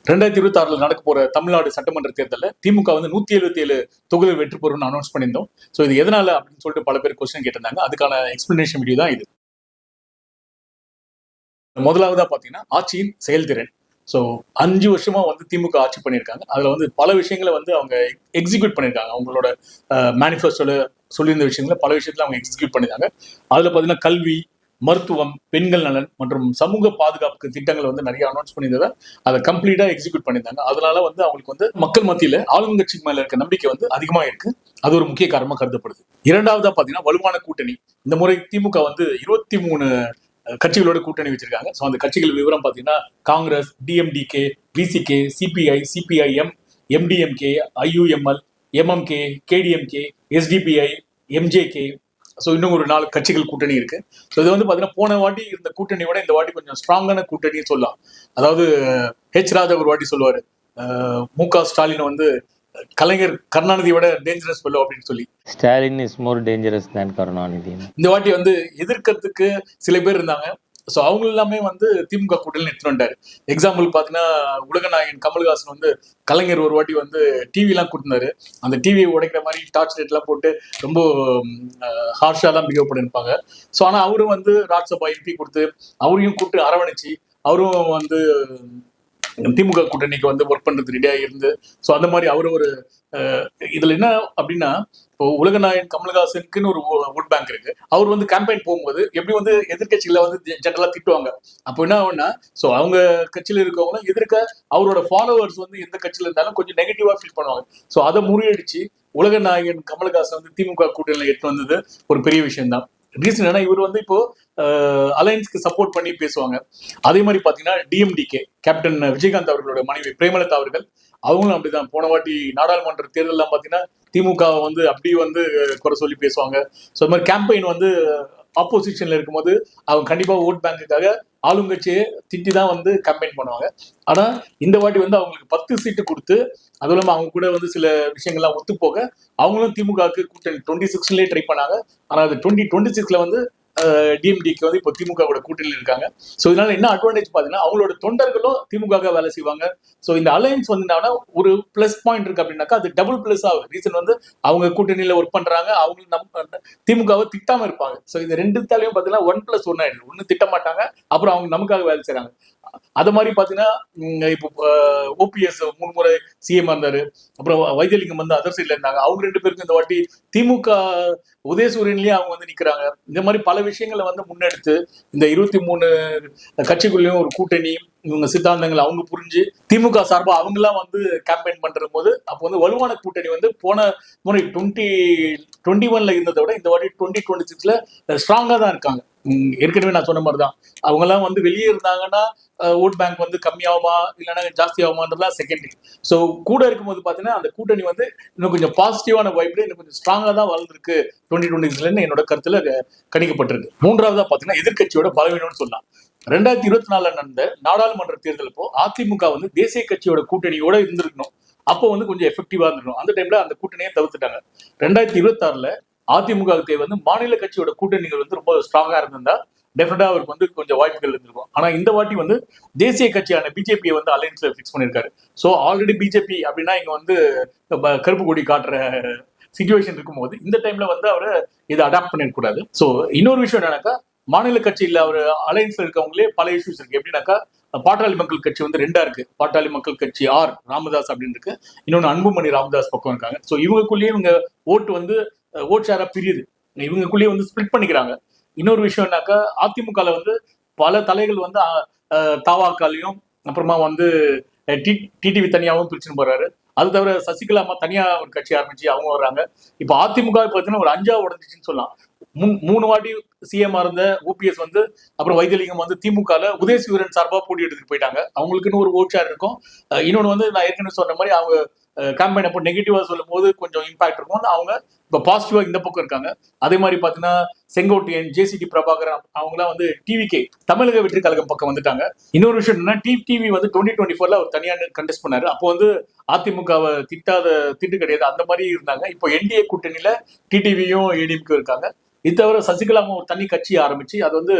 2026 நடக்க போற தமிழ்நாடு சட்டமன்ற தேர்தலில் திமுக வந்து 177 தொகுதிகள் வெற்றி பெறும்னு அனௌன்ஸ் பண்ணியிருந்தோம். ஸோ இது எதனால அப்படின்னு சொல்லிட்டு பல பேர் கொஸ்டின் கேட்டிருந்தாங்க. அதுக்கான எக்ஸ்பிளனேஷன் வீடியோ தான் இது. முதலாவதா பாத்தீங்கன்னா ஆட்சியின் செயல்திறன். ஸோ 5 வருஷமா வந்து திமுக ஆட்சி பண்ணியிருக்காங்க. அதுல வந்து பல விஷயங்களை வந்து அவங்க எக்ஸிக்யூட் பண்ணியிருக்காங்க. அவங்களோட மேனிஃபெஸ்டோல சொல்லியிருந்த விஷயங்களை பல விஷயத்துல அவங்க எக்ஸிக்யூட் பண்ணியிருக்காங்க. அதுல பாத்தீங்கன்னா கல்வி, மருத்துவம், பெண்கள் நலன் மற்றும் சமூக பாதுகாப்பு திட்டங்களை வந்து நிறைய அனௌன்ஸ் பண்ணியிருந்ததை அதை கம்ப்ளீட்டா எக்ஸிக்யூட் பண்ணியிருந்தாங்க. அதனால வந்து அவங்களுக்கு வந்து மக்கள் மத்தியில ஆளுங்கட்சிக்கு மேல இருக்க நம்பிக்கை வந்து அதிகமா இருக்கு. அது ஒரு முக்கிய காரணமா கருதப்படுது. இரண்டாவதா பாத்தீங்கன்னா வலுவான கூட்டணி. இந்த முறை திமுக வந்து 23 கட்சிகளோட கூட்டணி வச்சிருக்காங்க. ஸோ அந்த கட்சிகள் விவரம் பார்த்தீங்கன்னா Congress, DMDK, VCK, CPI, CPIM, MDMK, IUML, MMK, KDMK, SDPI, MJK. So இன்னும் ஒரு 4 கட்சிகள் கூட்டணி இருக்கு. ஸோ இது வந்து பார்த்தீங்கன்னா போன வாட்டி இருந்த கூட்டணியோட இந்த வாட்டி கொஞ்சம் ஸ்ட்ராங்கான கூட்டணின்னு சொல்லலாம். அதாவது ராஜா ஒரு வாட்டி சொல்லுவாரு, மு.க. ஸ்டாலின் வந்து கலைஞர் கருணாநிதியோட டேஞ்சரஸ் ஃபெல்லோ அப்படின்னு சொல்லி. ஸ்டாலின் இஸ் மோர் டேஞ்சரஸ் தேன் கருணாநிதி. இந்த வாட்டி வந்து எதிர்க்கிறதுக்கு சில பேர் இருந்தாங்க. ஸோ அவங்க எல்லாமே வந்து திமுக கூட்டணியில் எடுத்துட்டு வந்துட்டாரு. எக்ஸாம்பிள் பார்த்தீங்கன்னா உலகநாயகன் கமல்ஹாசன் வந்து கலைஞர் ஒரு வாட்டி வந்து டிவிலாம் கொடுத்தாரு. அந்த டிவியை உடைக்கிற மாதிரி டார்ச் லைட்லாம் போட்டு ரொம்ப ஹார்ஷாலாம் பிஹேவ் பண்ணியிருப்பாங்க. ஸோ ஆனால் அவரும் வந்து ராஜ்யசபா எம்பி கொடுத்து அவரையும் கூப்பிட்டு அரவணைச்சு அவரும் வந்து திமுக கூட்டணிக்கு வந்து ஒர்க் பண்றது ரெடியா இருந்து. ஸோ அந்த மாதிரி அவரு ஒரு இதுல என்ன அப்படின்னா, இப்போ உலகநாயகன் கமல்ஹாசனுக்குன்னு ஒரு ஓட் பேங்க் இருக்கு. அவர் வந்து கேம்பெயின் போகும்போது எப்படி வந்து எதிர்கட்சிகளை வந்து ஜெனரலா திட்டுவாங்க. அப்போ என்ன ஆகும்னா, ஸோ அவங்க கட்சியில இருக்கவங்களும் எதிர்க்க அவரோட ஃபாலோவர்ஸ் வந்து எந்த கட்சியில இருந்தாலும் கொஞ்சம் நெகட்டிவா ஃபீல் பண்ணுவாங்க. ஸோ அதை முறியடிச்சு உலகநாயகன் கமல்ஹாசன் வந்து திமுக கூட்டணியில எடுத்து வந்தது ஒரு பெரிய விஷயம் தான். ரீசன் ஏன்னா இவர் வந்து இப்போ அலையன்ஸ்க்கு சப்போர்ட் பண்ணி பேசுவாங்க. அதே மாதிரி பாத்தீங்கன்னா டிஎம்டிகே கேப்டன் விஜயகாந்த் அவர்களோட மனைவி பிரேமலதா அவர்கள் அவங்களும் அப்படிதான். போன வாட்டி நாடாளுமன்ற தேர்தலாம் பாத்தீங்கன்னா திமுக வந்து அப்படி வந்து குறை சொல்லி பேசுவாங்க. ஸோ இந்த மாதிரி கேம்பெயின் வந்து ஆப்போசிஷன்ல இருக்கும்போது அவங்க கண்டிப்பா ஓட் பேங்குக்காக ஆளுங்கட்சியை திட்டி தான் வந்து கேம்பெயின் பண்ணுவாங்க. ஆனா இந்த வாட்டி வந்து அவங்களுக்கு 10 சீட்டு கொடுத்து அதுவும் இல்லாம அவங்க கூட வந்து சில விஷயங்கள்லாம் ஒத்து போக அவங்களும் திமுகவுக்கு கூட்டணி 26லயே ட்ரை பண்ணாங்க. ஆனா அது 2026ல வந்து டிஎம்டிக்கு வந்து இப்போ திமுகவோட கூட்டணியில் இருக்காங்க. ஸோ இதனால என்ன அட்வான்டேஜ் பார்த்தீங்கன்னா அவங்களோட தொண்டர்களும் திமுக வேலை செய்வாங்க. ஸோ இந்த அலையன்ஸ் வந்து ஒரு பிளஸ் பாயிண்ட் இருக்கு அப்படின்னாக்கா அது டபுள் பிளஸ் ஆகும். ரீசன் வந்து அவங்க கூட்டணியில ஒர்க் பண்றாங்க, அவங்க திமுகவை திட்டாம இருப்பாங்க. ஸோ இந்த ரெண்டுத்தாலையும் பார்த்தீங்கன்னா 1+1 ஆயிடுது. ஒன்னு திட்ட மாட்டாங்க, அப்புறம் அவங்க நமக்காக வேலை செய்யறாங்க. அது மாதிரி பாத்தீங்கன்னா இப்போ ஓபிஎஸ் 3 முறை சிஎம் இருந்தாரு. அப்புறம் வைத்தியலிங்கம் வந்து அதர் சைட்ல இருந்தாங்க. அவங்க 2 பேருக்கும் இந்த வாட்டி திமுக உதயசூரியன்லயே அவங்க வந்து நிக்கிறாங்க. இந்த மாதிரி பல விஷயங்களை வந்து முன்னெடுத்து இந்த 23 கட்சிக்குள்ளேயும் ஒரு கூட்டணி, இவங்க சித்தாந்தங்கள் அவங்க புரிஞ்சு திமுக சார்பா அவங்க எல்லாம் வந்து கேம்பெயின் பண்ற போது அப்போ வந்து வலுவான கூட்டணி வந்து போன முறை 2021ல இருந்ததை விட இந்த வாட்டி 2026ல ஸ்ட்ராங்கா தான் இருக்காங்க. ஏற்கனவே நான் சொன்ன மாதிரிதான் அவங்க எல்லாம் வந்து வெளியே இருந்தாங்கன்னா ஓட் பேங்க் வந்து கம்மியாகுமா இல்லைன்னா ஜாஸ்தி ஆகுமான்றதுலாம் செகண்டரி. ஸோ கூட இருக்கும்போது பாத்தீங்கன்னா அந்த கூட்டணி வந்து இன்னும் கொஞ்சம் பாசிட்டிவான வைப்ல இன்னும் கொஞ்சம் ஸ்ட்ராங்கா தான் வளர்ந்துருக்கு 2026ல என்னோட கருத்துல கணிக்கப்பட்டிருக்கு. மூன்றாவதா பாத்தீங்கன்னா எதிர்கட்சியோட பலவீனம்னு சொல்லலாம். 2024 நடந்த நாடாளுமன்ற தேர்தல் அப்போ அதிமுக வந்து தேசிய கட்சியோட கூட்டணியோட இருந்திருக்கணும். அப்போ வந்து கொஞ்சம் எஃபெக்டிவா இருந்திருக்கும். அந்த டைம்ல அந்த கூட்டணியை தவிர்த்துட்டாங்க. 2026ல அதிமுக வந்து மாநில கட்சியோட கூட்டணிகள் வந்து ரொம்ப ஸ்ட்ராங்கா இருந்திருந்தா டெஃபினட்டா அவருக்கு வந்து கொஞ்சம் வாய்ப்புகள் இருந்திருக்கும். ஆனா இந்த வாட்டி வந்து தேசிய கட்சியான பிஜேபியை வந்து அலையன்ஸ்ல பிக்ஸ் பண்ணிருக்காரு. ஸோ ஆல்ரெடி பிஜேபி அப்படின்னா இங்க வந்து கருப்பு கொடி காட்டுற சிச்சுவேஷன் இருக்கும்போது இந்த டைம்ல வந்து அவரை இதை அடாப்ட் பண்ணிடக்கூடாது. ஸோ இன்னொரு விஷயம் என்னன்னாக்கா மாநில கட்சியில் அவர் அலையன்ஸ்ல இருக்கவங்களே பல இஷ்யூஸ் இருக்கு. எப்படின்னாக்கா பாட்டாளி மக்கள் கட்சி வந்து 2 இருக்கு. பாட்டாளி மக்கள் கட்சி ராமதாஸ் அப்படின்னு இருக்கு, இன்னொன்னு அன்புமணி ராமதாஸ் பக்கம் இருக்காங்க. ஸோ இவங்களுக்குள்ளேயே இவங்க ஓட்டு வந்து ஓட் ஷேரா பிரியுது. இவங்களுக்குள்ளேயே வந்து ஸ்பிளிட் பண்ணிக்கிறாங்க. இன்னொரு விஷயம்னாக்கா அதிமுகல வந்து பல தலைகள் வந்து தாவாக்காலையும் அப்புறமா வந்து டிடிவி தனியாவும் பிரிச்சுன்னு போறாரு. அது தவிர சசிகலா அம்மா தனியா ஒரு கட்சி ஆரம்பிச்சு அவங்க வர்றாங்க. இப்ப அதிமுக பார்த்தீங்கன்னா ஒரு 5ஆ உடஞ்சிச்சுன்னு சொல்லலாம். 3 வாட்டி சிஎம் இருந்த ஓபிஎஸ் வந்து அப்புறம் வைத்தியலிங்கம் வந்து திமுகல உதயசூரியன் சார்பா போட்டி எடுத்துட்டு போயிட்டாங்க. அவங்களுக்குன்னு ஒரு ஓட் ஷேர் இருக்கும். இன்னொன்னு வந்து நான் ஏற்கனவே சொன்ன மாதிரி அவங்க கேம்பெயின் அப்போ நெகட்டிவா சொல்லும் போது கொஞ்சம் இம்பாக்ட் இருக்கும். அவங்க இப்ப பாசிட்டிவா இந்த பக்கம் இருக்காங்க. அதே மாதிரி பாத்தீங்கன்னா செங்கோட்டையன், ஜேசிடி பிரபாகரன் அவங்கலாம் வந்து டிவிகே தமிழக வெற்றி கழகம் பக்கம் வந்துட்டாங்க. இன்னொரு விஷயம் என்னன்னா டிவி வந்து 2024ல அவர் தனியா கண்டெஸ்ட் பண்ணாரு. அப்போ வந்து அதிமுகவை திட்டு கிடையாது, அந்த மாதிரி இருந்தாங்க. இப்போ என்டிஏ கூட்டணியில டிடிவியும் ஏடிஎம்கே இருக்காங்க. இது தவிர சசிகலா ஒரு தனி கட்சி ஆரம்பிச்சு அது வந்து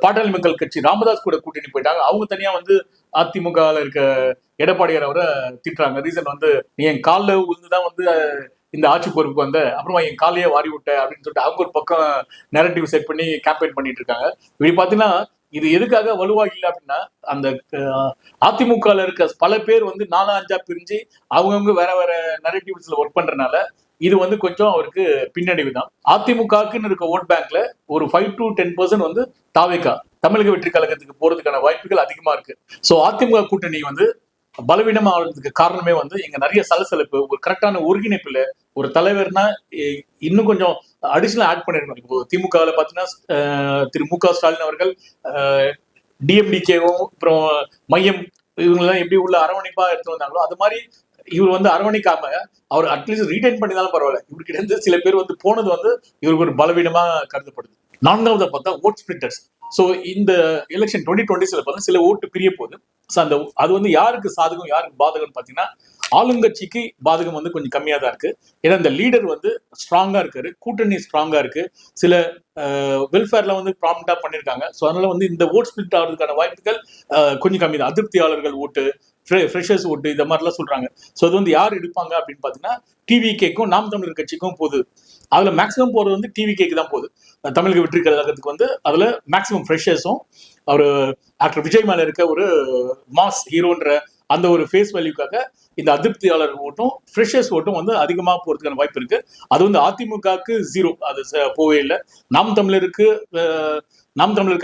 பாட்டாளி மக்கள் கட்சி ராமதாஸ் கூட கூட்டணி போயிட்டாங்க. அவங்க தனியா வந்து அதிமுகவில் இருக்க எடப்பாடியார் அவரை திட்டுறாங்க. ரீசன் வந்து நீ என் காலில் விழுந்துதான் வந்து இந்த ஆட்சி பொறுப்புக்கு வந்த, அப்புறமா என் காலையே வாரி விட்ட அப்படின்னு சொல்லிட்டு அவங்க ஒரு பக்கம் நெரட்டிவ் செட் பண்ணி கேம்பெயின் பண்ணிட்டு இருக்காங்க. இப்படி பாத்தீங்கன்னா இது எதுக்காக வலுவா இல்லை அப்படின்னா, அந்த அதிமுகல இருக்க பல பேர் வந்து 4-5 பிரிஞ்சு அவங்கவுங்க வேற வேற நெரட்டிவ்ஸ்ல ஒர்க் பண்றதுனால இது வந்து கொஞ்சம் அவருக்கு பின்னடைவு தான். அதிமுகக்குன்னு இருக்க ஓட் பேங்க்ல ஒரு 5 to 10% வந்து தாவேகா தமிழக வெற்றி கழகத்துக்கு போறதுக்கான வாய்ப்புகள் அதிகமா இருக்கு. சோ அதிமுக கூட்டணி வந்து பலவீனமா ஆகிறதுக்கு காரணமே வந்து இங்க நிறைய சலசலப்பு, ஒரு கரெக்டான ஒருங்கிணைப்பு இல்ல. ஒரு தலைவர்னா இன்னும் கொஞ்சம் அடிஷனல் ஆட் பண்ணிருக்கணும். இப்போ திமுகவில் பாத்தீங்கன்னா திரு மு.க. ஸ்டாலின் அவர்கள் டிஎம்டிகேவும் அப்புறம் மையம் இவங்கெல்லாம் எப்படி உள்ள அரவணைப்பா எடுத்து வந்தாங்களோ அது மாதிரி இவர் வந்து அரவணைக்காம அவர் அட்லீஸ்ட் ரீடைன் பண்ணினாலும் பரவாயில்ல. இவர்கிட்ட இருந்து சில பேர் வந்து போனது வந்து இவருக்கு ஒரு பலவீனமா கருதப்படுது. 4வது பார்த்தா ஓட் ஸ்பிளிட்டர்ஸ். ஸோ இந்த எலெக்ஷன் 2020 பார்த்தா சில ஓட்டு பிரிய போகுது. ஸோ அந்த அது வந்து யாருக்கு சாதகம் யாருக்கு பாதகம் பார்த்தீங்கன்னா ஆளுங்கட்சிக்கு பாதகம் வந்து கொஞ்சம் கம்மியா தான் இருக்கு. ஏன்னா இந்த லீடர் வந்து ஸ்ட்ராங்கா இருக்காரு, கூட்டணி ஸ்ட்ராங்கா இருக்கு, சில வெல்ஃபேர்ல வந்து ப்ராம்ப்டா பண்ணிருக்காங்க. ஸோ அதனால வந்து இந்த ஓட் ஸ்பிளிட் ஆகிறதுக்கான வாய்ப்புகள் கொஞ்சம் கம்மி தான். அதிருப்தியாளர்கள் ஓட்டு, ஃப்ரெஷர்ஸ் ஓட்டு இந்த மாதிரிலாம் சொல்றாங்க. ஸோ அது வந்து யார் எடுப்பாங்க அப்படின்னு பாத்தீங்கன்னா டிவிகேக்கும் நாம் தமிழர் கட்சிக்கும் போகுது. அதுல மேக்சிமம் போறது வந்து டிவிகேக்கு தான் போகுது. தமிழக வெற்றி கழகத்துக்கு வந்து அதுல மேக்சிமம் ஃப்ரெஷர்ஸும் அவர் ஆக்டர் விஜய் மேல இருக்க ஒரு மாஸ் ஹீரோன்ற அந்த ஒரு ஃபேஸ் வேல்யூக்காக இந்த அதிருப்தியாளர் ஓட்டும் ஃப்ரெஷர்ஸ் ஓட்டும் வந்து அதிகமா போறதுக்கான வாய்ப்பு இருக்கு. அது வந்து அதிமுகவுக்கு 0, அது போவே இல்லை. நாம் தமிழர்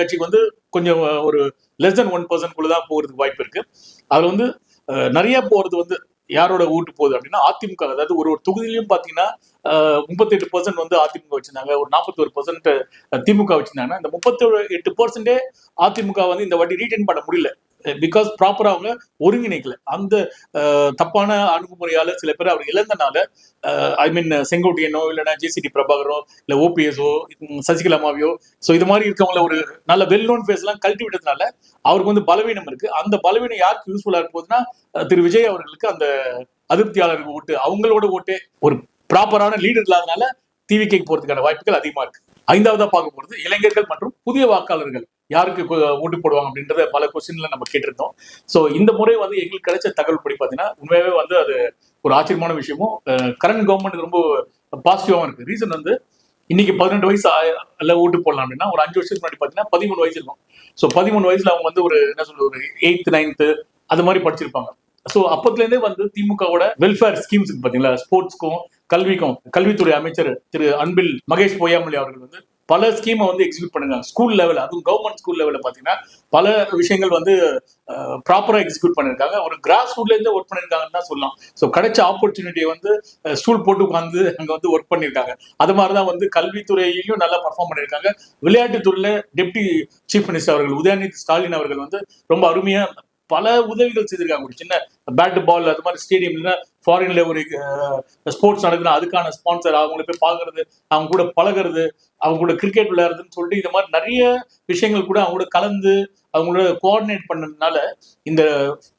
கட்சிக்கு வந்து கொஞ்சம் ஒரு less than 1% தான் போறதுக்கு வாய்ப்பு இருக்கு. அதுல வந்து நிறைய போறது வந்து யாரோட ஓட்டு போகுது அப்படின்னா அதிமுக. அதாவது ஒரு தொகுதியிலையும் பாத்தீங்கன்னா 38% வந்து அதிமுக வச்சிருந்தாங்க, ஒரு 41% திமுக வச்சிருந்தாங்கன்னா இந்த 38% அதிமுக வந்து இந்த வாட்டி ரீடைன் பண்ண முடியல. பிகாஸ் ப்ராப்பரா அவங்க ஒருங்கிணைக்கல. அந்த தப்பான அணுகுமுறையால சில பேர் அவர் இழந்தனால ஐ மீன் செங்கோட்டையனோ இல்லைன்னா ஜேசிடி பிரபாகரோ இல்ல ஓபிஎஸ்ஓ சசிகலாமாவையோ ஸோ இது மாதிரி இருக்கவங்கள ஒரு நல்ல வெல் நோன் ஃபேஸ் எல்லாம் கழட்டி விட்டதுனால அவருக்கு வந்து பலவீனம் இருக்கு. அந்த பலவீனம் யாருக்கு யூஸ்ஃபுல்லா இருக்க போகுதுன்னா திரு விஜய் அவர்களுக்கு அந்த அதிருப்தியாளர்கள் ஓட்டு, அவங்களோட ஓட்டு ஒரு ப்ராப்பரான லீடர் இல்லாதனால டிவிகேக்கு போறதுக்கான வாய்ப்புகள் அதிகமா இருக்கு. 5வதா பார்க்க போறது இளைஞர்கள் மற்றும் புதிய வாக்காளர்கள் யாருக்கு ஓட்டு போடுவாங்க அப்படின்றத பல கொஸ்டின்ல நம்ம கேட்டிருந்தோம். ஸோ இந்த முறை வந்து எங்களுக்கு கிடைச்ச தகவல் படி பார்த்தீங்கன்னா உண்மையாவே வந்து அது ஒரு ஆச்சரியமான விஷயமும் கரண்ட் கவர்மெண்ட் ரொம்ப பாசிட்டிவாகவும் இருக்கு. ரீசன் வந்து இன்னைக்கு 18 வயசு ஓட்டு போடலாம் அப்படின்னா ஒரு 5 வருஷத்துக்கு முன்னாடி பார்த்தீங்கன்னா 13 வயசு இருக்கும். ஸோ 13 வயசுல அவங்க வந்து ஒரு என்ன சொல்றது ஒரு 8th 9th அது மாதிரி படிச்சிருப்பாங்க. ஸோ அப்பத்துலேருந்தே வந்து திமுகவோட வெல்ஃபேர் ஸ்கீம்ஸ் பார்த்தீங்களா, ஸ்போர்ட்ஸ்க்கும் கல்விக்கும் கல்வித்துறை அமைச்சர் திரு அன்பில் மகேஷ் பொய்யாமொழி அவர்கள் வந்து பல ஸ்கீமை வந்து எக்ஸிக்யூட் பண்ணுறாங்க. ஸ்கூல் லெவல், அதுவும் கவர்மெண்ட் ஸ்கூல் லெவலில் பார்த்தீங்கன்னா பல விஷயங்கள் வந்து ப்ராப்பராக எக்ஸிக்யூட் பண்ணியிருக்காங்க. ஒரு கிராஸ் ரூட்லேருந்து ஒர்க் பண்ணியிருக்காங்கன்னு தான் சொல்லலாம். ஸோ கிடைச்ச ஆப்பர்ச்சுனிட்டியை வந்து ஸ்கூல் போட்டு உட்காந்து அங்கே வந்து ஒர்க் பண்ணியிருக்காங்க. அது மாதிரி தான் வந்து கல்வித்துறையிலையும் நல்லா பர்ஃபார்ம் பண்ணியிருக்காங்க. விளையாட்டுத்துறையில் டெப்டி சீஃப் மினிஸ்டர் அவர்கள் உதயநிதி ஸ்டாலின் அவர்கள் வந்து ரொம்ப அருமையாக பல உதவிகள் செய்திருக்காங்க. ஒரு சின்ன பேட் பால் அது மாதிரி ஸ்டேடியம்ல ஃபாரின்ல ஒரு ஸ்போர்ட்ஸ் நடக்குதுன்னா அதுக்கான ஸ்பான்சர், அவங்கள போய் பார்க்கறது, அவங்க கூட பழகிறது, அவங்க கூட கிரிக்கெட் விளையாடுறதுன்னு சொல்லிட்டு இந்த மாதிரி நிறைய விஷயங்கள் கூட அவங்க கூட கலந்து அவங்களோட கோஆர்டினேட் பண்ணதுனால இந்த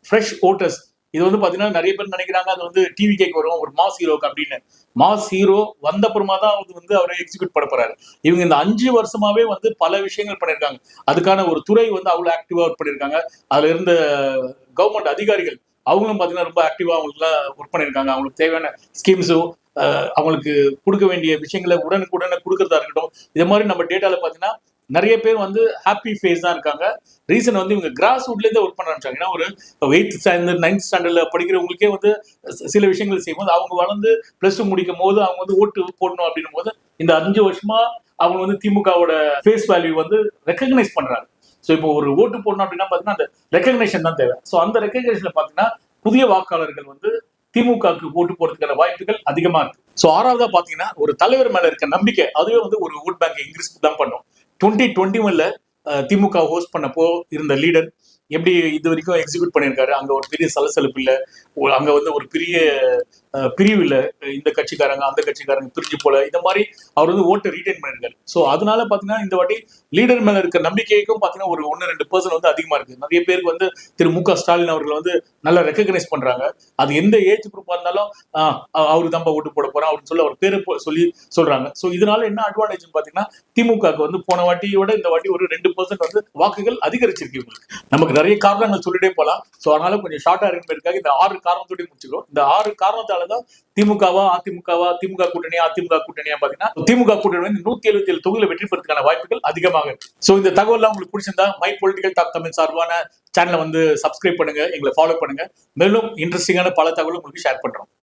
ஃப்ரெஷ் ஓட்டர்ஸ் இது வந்து பாத்தீங்கன்னா நிறைய பேர் நினைக்கிறாங்க அது வந்து டிவி கேக்கு வரும் ஒரு மாஸ் ஹீரோக்கு அப்படின்னு. மாஸ் ஹீரோ வந்த அப்புறமா தான் அது வந்து அவரை எக்ஸிக்யூட் பண்ண போறாரு. இவங்க இந்த 5 வருஷமாவே வந்து பல விஷயங்கள் பண்ணியிருக்காங்க. அதுக்கான ஒரு துறை வந்து அவ்வளவு ஆக்டிவா ஒர்க் பண்ணியிருக்காங்க. அதுல இருந்த கவர்மெண்ட் அதிகாரிகள் அவங்களும் பாத்தீங்கன்னா ரொம்ப ஆக்டிவா அவங்களுக்குலாம் ஒர்க் பண்ணியிருக்காங்க. அவங்களுக்கு தேவையான ஸ்கீம்ஸோ அவங்களுக்கு கொடுக்க வேண்டிய விஷயங்களை உடனுக்குடனே கொடுக்கறதா இருக்கட்டும். இது மாதிரி நம்ம டேட்டால பாத்தீங்கன்னா நிறைய பேர் வந்து ஹாப்பி ஃபேஸ் தான் இருக்காங்க. ரீசன் வந்து இவங்க கிராஸ் ரூட்ல இருந்து ஒர்க் பண்ண ஆரம்பிச்சாங்க. ஏன்னா ஒரு 8th ஸ்டாண்டர்ட் 9th ஸ்டாண்டர்ட்ல படிக்கிறவங்களுக்கே வந்து சில விஷயங்கள் செய்யும்போது அவங்க வளர்ந்து +2 முடிக்கும் போது அவங்க வந்து ஓட்டு போடணும் அப்படின்னும் போது இந்த 5 வருஷமா அவங்க வந்து திமுகவோட ஃபேஸ் வேல்யூ வந்து ரெக்கக்னைஸ் பண்றாங்க. ஸோ இப்போ ஒரு ஓட்டு போடணும் அப்படின்னா பாத்தீங்கன்னா அந்த ரெக்கக்னேஷன் தான் தேவை. ஸோ அந்த ரெக்கக்னேஷன்ல பாத்தீங்கன்னா புதிய வாக்காளர்கள் வந்து திமுகவுக்கு ஓட்டு போறதுக்கான வாய்ப்புகள் அதிகமா இருக்கு. ஸோ 6வதா பாத்தீங்கன்னா ஒரு தலைவர் மேல இருக்க நம்பிக்கை அதுவே வந்து ஒரு ஓட் பேங்க் இன்க்ரீஸ் தான் பண்ணும். 2021 திமுக ஹோஸ்ட் பண்ணப்போ இருந்த லீடர் எப்படி இது வரைக்கும் எக்ஸிக்யூட் பண்ணியிருக்காரு. அங்க ஒரு பெரிய சலசலப்பு இல்லை, அங்க வந்து ஒரு பெரிய பிரிவு இல்லை, இந்த கட்சிக்காரங்க அந்த கட்சிக்காரங்க பிரிஞ்சு போல, இந்த மாதிரி அவர் வந்து ஓட்டை ரீடைன் பண்ணியிருக்காரு. ஸோ அதனால பாத்தீங்கன்னா இந்த வாட்டி லீடர் மேல இருக்க நம்பிக்கைக்கும் பாத்தீங்கன்னா ஒரு 1-2% வந்து அதிகமா இருக்கு. நிறைய பேருக்கு வந்து திரு மு.க. ஸ்டாலின் அவர்கள் வந்து நல்லா ரெக்கக்னைஸ் பண்றாங்க. அது எந்த ஏஜ் குரூப்பா இருந்தாலும் அவரு தான் ஓட்டு போட போறோம் அப்படின்னு சொல்லி அவர் பேரு சொல்லி சொல்றாங்க. ஸோ இதனால என்ன அட்வான்டேஜ் பாத்தீங்கன்னா திமுகவுக்கு வந்து போன வாட்டியோட இந்த வாட்டி ஒரு 2% வந்து வாக்குகள் அதிகரிச்சிருக்கு. இவங்களுக்கு நமக்கு நிறைய காரணங்கள் சொல்லிட்டே போலாம். ஸோ அதனால கொஞ்சம் ஷார்ட்டா இருக்கிறதுக்காக இந்த 6 காரணத்தோடய முடிச்சுக்கிறோம். இந்த 6 காரணத்தாலதான் திமுகவா அதிமுகவா, திமுக கூட்டணியா அதிமுக கூட்டணியா பாத்தீங்கன்னா திமுக கூட்டணி வந்து 177 தொகுதியில வெற்றி பெறதுக்கான வாய்ப்புகள் அதிகமாக இருக்கு. ஸோ இந்த தகவல் உங்களுக்கு பிடிச்சிருந்தா மை பொலிட்டிக்கல் டாக் தமிழ் சார்பான சேனலை வந்து சப்ஸ்கிரைப் பண்ணுங்க, எங்களை ஃபாலோ பண்ணுங்க. மேலும் இன்ட்ரெஸ்டிங்கான பல தகவலும் உங்களுக்கு ஷேர் பண்றோம்.